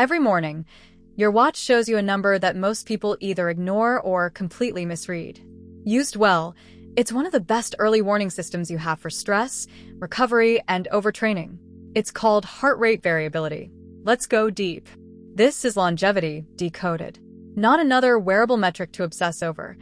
Every morning, your watch shows you a number that most people either ignore or completely misread. Used well, it's one of the best early warning systems you have for stress, recovery, and overtraining. It's called heart rate variability. Let's go deep. This is longevity decoded. Not another wearable metric to obsess over.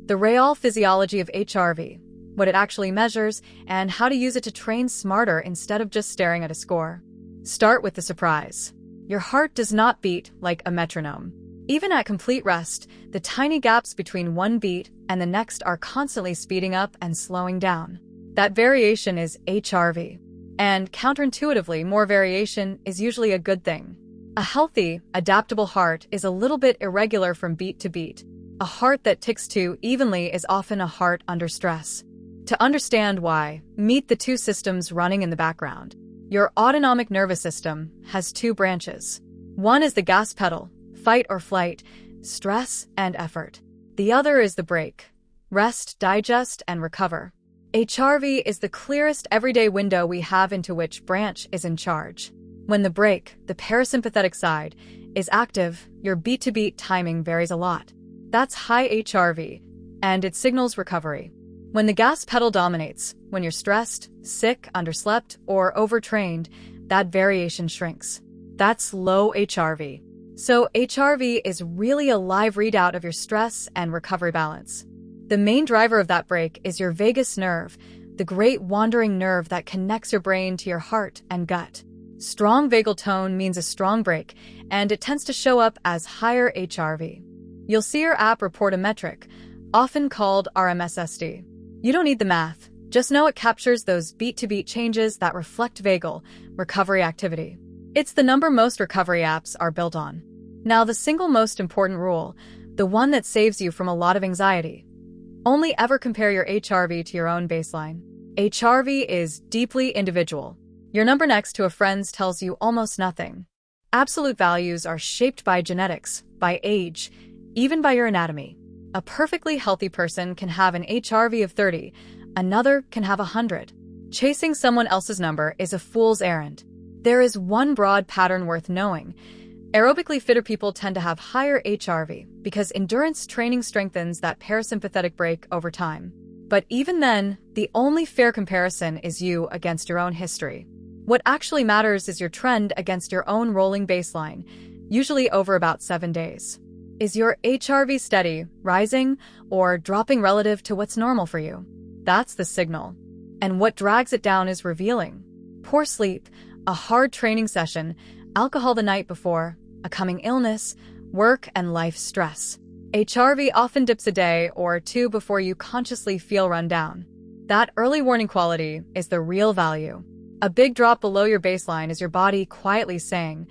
The real physiology of HRV, what it actually measures, and how to use it to train smarter instead of just staring at a score. Start with the surprise. Your heart does not beat like a metronome. Even at complete rest, the tiny gaps between one beat and the next are constantly speeding up and slowing down. That variation is HRV. And counterintuitively, more variation is usually a good thing. A healthy, adaptable heart is a little bit irregular from beat to beat. A heart that ticks too evenly is often a heart under stress. To understand why, meet the two systems running in the background. Your autonomic nervous system has two branches. One is the gas pedal, fight or flight, stress and effort. The other is the brake, rest, digest, and recover. HRV is the clearest everyday window we have into which branch is in charge. When the brake, the parasympathetic side, is active, your beat-to-beat timing varies a lot. That's high HRV, and it signals recovery. When the gas pedal dominates, when you're stressed, sick, underslept, or overtrained, that variation shrinks. That's low HRV. So HRV is really a live readout of your stress and recovery balance. The main driver of that brake is your vagus nerve, the great wandering nerve that connects your brain to your heart and gut. Strong vagal tone means a strong brake, and it tends to show up as higher HRV. You'll see your app report a metric, often called RMSSD. You don't need the math, just know it captures those beat-to-beat changes that reflect vagal recovery activity. It's the number most recovery apps are built on. Now, the single most important rule, the one that saves you from a lot of anxiety. Only ever compare your HRV to your own baseline. HRV is deeply individual. Your number next to a friend's tells you almost nothing. Absolute values are shaped by genetics, by age, even by your anatomy. A perfectly healthy person can have an HRV of 30, another can have 100. Chasing someone else's number is a fool's errand. There is one broad pattern worth knowing. Aerobically fitter people tend to have higher HRV because endurance training strengthens that parasympathetic brake over time. But even then, the only fair comparison is you against your own history. What actually matters is your trend against your own rolling baseline, usually over about 7 days. Is your HRV steady, rising, or dropping relative to what's normal for you? That's the signal. And what drags it down is revealing. Poor sleep, a hard training session, alcohol the night before, a coming illness, work and life stress. HRV often dips a day or two before you consciously feel run down. That early warning quality is the real value. A big drop below your baseline is your body quietly saying,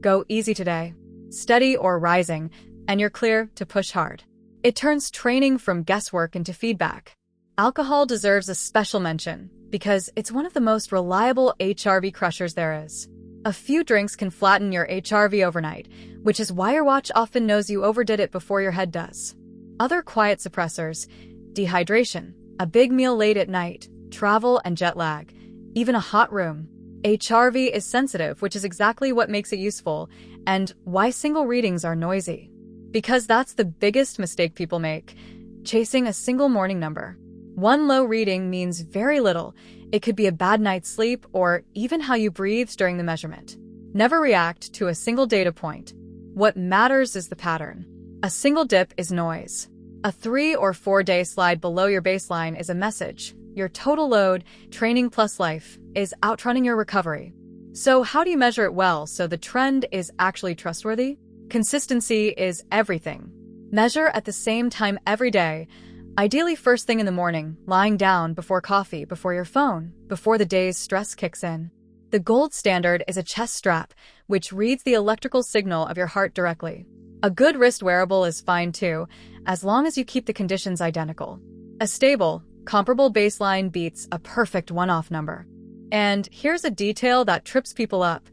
"Go easy today," steady or rising, and you're clear to push hard. It turns training from guesswork into feedback. Alcohol deserves a special mention because it's one of the most reliable HRV crushers there is. A few drinks can flatten your HRV overnight, which is why your watch often knows you overdid it before your head does. Other quiet suppressors: dehydration, a big meal late at night, travel and jet lag, even a hot room. HRV is sensitive, which is exactly what makes it useful, and why single readings are noisy. Because that's the biggest mistake people make, chasing a single morning number. One low reading means very little. It could be a bad night's sleep or even how you breathed during the measurement. Never react to a single data point. What matters is the pattern. A single dip is noise. A 3 or 4 day slide below your baseline is a message. Your total load, training plus life, is outrunning your recovery. So how do you measure it well so the trend is actually trustworthy? Consistency is everything. Measure at the same time every day. Ideally first thing in the morning, lying down, before coffee, before your phone, before the day's stress kicks in. The gold standard is a chest strap, which reads the electrical signal of your heart directly. A good wrist wearable is fine too, as long as you keep the conditions identical. A stable, comparable baseline beats a perfect one-off number. And here's a detail that trips people up.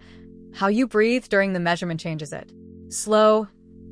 How you breathe during the measurement changes it. Slow,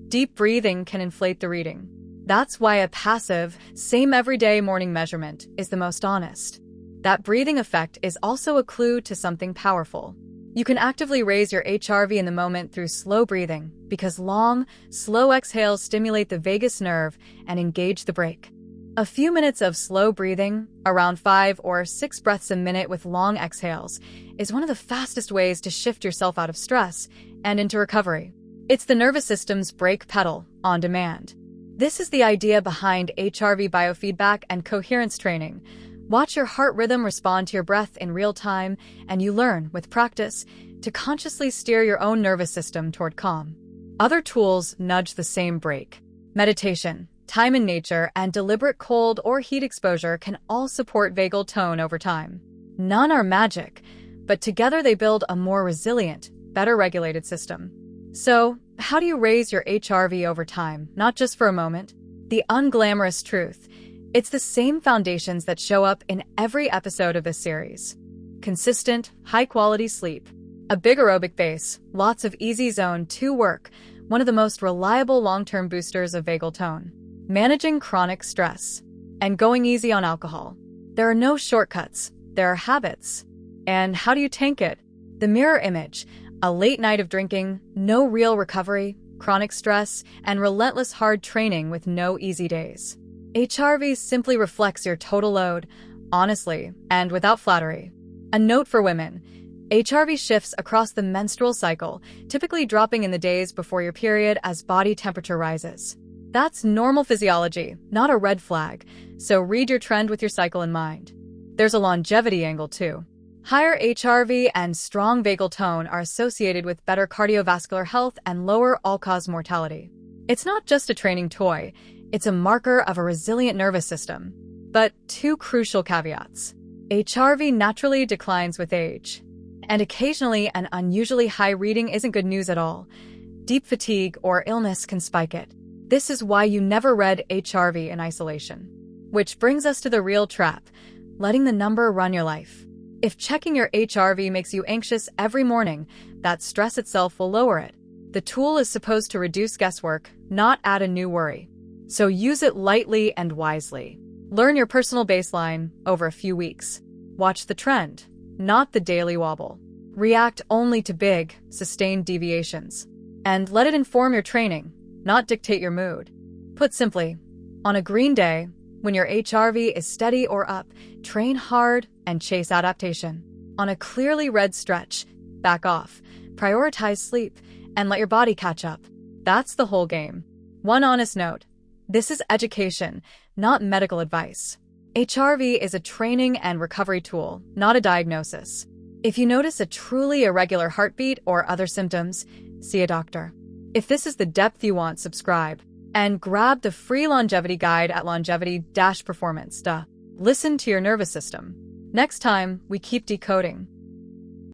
deep breathing can inflate the reading. That's why a passive, same everyday morning measurement is the most honest. That breathing effect is also a clue to something powerful. You can actively raise your HRV in the moment through slow breathing because long, slow exhales stimulate the vagus nerve and engage the brake. A few minutes of slow breathing, around 5 or 6 breaths a minute with long exhales, is one of the fastest ways to shift yourself out of stress and into recovery. It's the nervous system's brake pedal on demand. This is the idea behind HRV biofeedback and coherence training. Watch your heart rhythm respond to your breath in real time, and you learn, with practice, to consciously steer your own nervous system toward calm. Other tools nudge the same brake. Meditation, time in nature, and deliberate cold or heat exposure can all support vagal tone over time. None are magic, but together they build a more resilient, better regulated system. So, how do you raise your HRV over time, not just for a moment? The unglamorous truth: it's the same foundations that show up in every episode of this series. Consistent, high-quality sleep, a big aerobic base, lots of easy zone 2 work, one of the most reliable long-term boosters of vagal tone. Managing chronic stress, and going easy on alcohol. There are no shortcuts, there are habits. And how do you tank it? The mirror image: a late night of drinking, no real recovery, chronic stress, and relentless hard training with no easy days. HRV simply reflects your total load, honestly, and without flattery. A note for women: HRV shifts across the menstrual cycle, typically dropping in the days before your period as body temperature rises. That's normal physiology, not a red flag, so read your trend with your cycle in mind. There's a longevity angle too. Higher HRV and strong vagal tone are associated with better cardiovascular health and lower all-cause mortality. It's not just a training toy, it's a marker of a resilient nervous system. But 2 crucial caveats. HRV naturally declines with age. And occasionally an unusually high reading isn't good news at all. Deep fatigue or illness can spike it. This is why you never read HRV in isolation. Which brings us to the real trap: letting the number run your life. If checking your HRV makes you anxious every morning, that stress itself will lower it. The tool is supposed to reduce guesswork, not add a new worry. So use it lightly and wisely. Learn your personal baseline over a few weeks. Watch the trend, not the daily wobble. React only to big, sustained deviations. And let it inform your training, not dictate your mood. Put simply, on a green day, when your HRV is steady or up, train hard and chase adaptation. On a clearly red stretch, back off, prioritize sleep, and let your body catch up. That's the whole game. One honest note: this is education, not medical advice. HRV is a training and recovery tool, not a diagnosis. If you notice a truly irregular heartbeat or other symptoms, see a doctor. If this is the depth you want, subscribe. And grab the free longevity guide at longevity-performance. Listen to your nervous system. Next time, we keep decoding.